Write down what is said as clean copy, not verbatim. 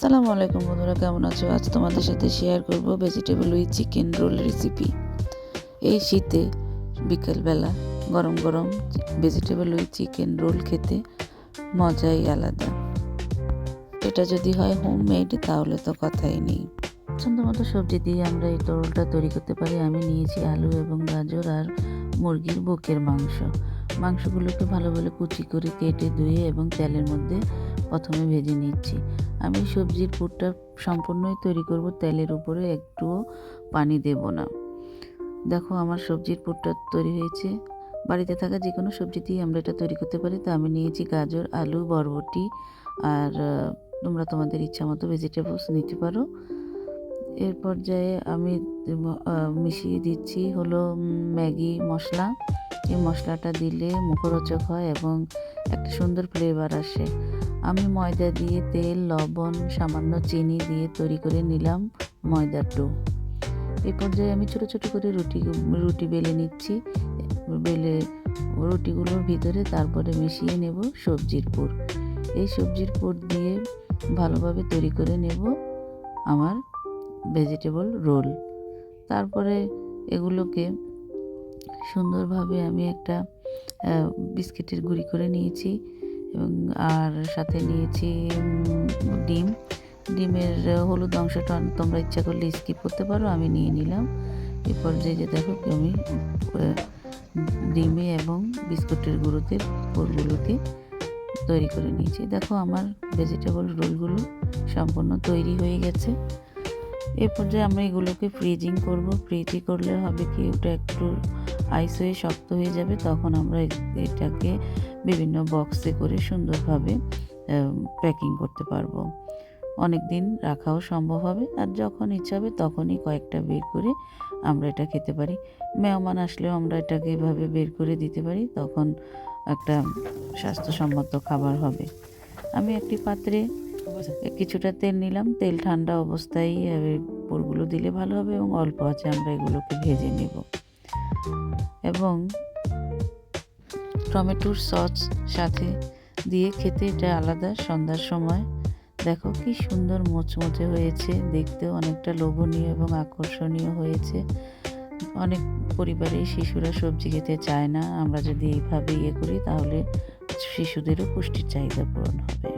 আসসালামু আলাইকুম বন্ধুরা, কেমন আছো? আজ তোমাদের সাথে শেয়ার করব vegetable with chicken roll recipe. এই শীতে বিকেলবেলা গরম গরম ভেজিটেবল উইথ চিকেন রোল খেতে মজাই আলাদা। এটা যদি হয় হোমমেড তাহলে তো কথাই নেই। পছন্দ মতো সবজি দিয়ে আমরা এই রোলটা তৈরি করতে পারি। আমি নিয়েছি আলু এবং গাজর আর মুরগির বুকের মাংসগুলোকে ভালোভাবে কুচি করে কেটে ধুয়ে এবং তেলের মধ্যে প্রথমে ভেজে নিচ্ছি। আমি সবজির পুরটা সম্পূর্ণই তৈরি করব, তেলের উপরে একটুও পানি দেব না। দেখো আমার সবজির পুরটা তৈরি হয়েছে। বাড়িতে থাকা যে কোনো সবজি দিয়ে আমরা এটা তৈরি করতে পারি। তো আমি নিয়েছি গাজর, আলু, বরবটি আর তোমরা তোমাদের ইচ্ছা মতো ভেজিটেবলস নিতে পারো। এর পর্যায়ে আমি মিশিয়ে দিচ্ছি হলো ম্যাগি মশলা। এই মশলাটা দিলে মুখরোচক হয় এবং একটা সুন্দর ফ্লেভার আসে। আমি ময়দা দিয়ে তেল, লবণ, সামান্য চিনি দিয়ে তৈরি করে নিলাম ময়দার ডো। এই পর্যায়ে আমি ছোট ছোট করে রুটি বেলে নিচ্ছি। বেলে রুটিগুলোর ভিতরে তারপরে মিশিয়ে নেব সবজির পুর। এই সবজির পুর দিয়ে ভালোভাবে তৈরি করে নেব আমার ভেজিটেবল রোল। তারপরে এগুলোকে সুন্দরভাবে আমি একটা বিস্কিটের গুঁড়ি করে নিয়েছি এবং আর সাথে নিয়েছি ডিমের হলুদ অংশটা তোমরা ইচ্ছা করলে স্কিপ করতে পারো, আমি নিয়ে নিলাম। এই পর্যায়ে যে দেখো আমি ডিমে এবং বিস্কুটের গুঁড়োতে পুরগুলোকে তৈরি করে নিয়েছি। দেখো আমার ভেজিটেবল রোলগুলো সম্পূর্ণ তৈরি হয়ে গেছে। এই পর্যায়ে আমরা এগুলোকে ফ্রিজিং করব। ফ্রিজে করলে হবে কি, ওটা একটু আইস হয়ে শক্ত হয়ে যাবে, তখন আমরা এটাকে বিভিন্ন বক্সে করে সুন্দরভাবে প্যাকিং করতে পারবো। অনেক দিন রাখাও সম্ভব হবে, আর যখন ইচ্ছা হবে তখনই কয়েকটা বের করে আমরা এটা খেতে পারি। মেহমান আসলেও আমরা এটাকে এভাবে বের করে দিতে পারি, তখন একটা স্বাস্থ্যসম্মত খাবার হবে। আমি একটি পাত্রে কিছুটা তেল নিলাম। তেল ঠান্ডা অবস্থায় পুরগুলো দিলে ভালো হবে এবং অল্প আছে আমরা এগুলোকে ভেজে নেব। এবং টমেটোর সস সাথে দিয়ে খেতে এটা আলাদা। সন্ধ্যার সময় দেখো কি সুন্দর মোচমোচে হয়েছে, দেখতেও অনেকটা লোভনীয় এবং আকর্ষণীয় হয়েছে। অনেক পরিবারেই শিশুরা সবজি খেতে চায় না, আমরা যদি এইভাবে করি তাহলে শিশুদেরও পুষ্টির চাহিদা পূরণ হবে।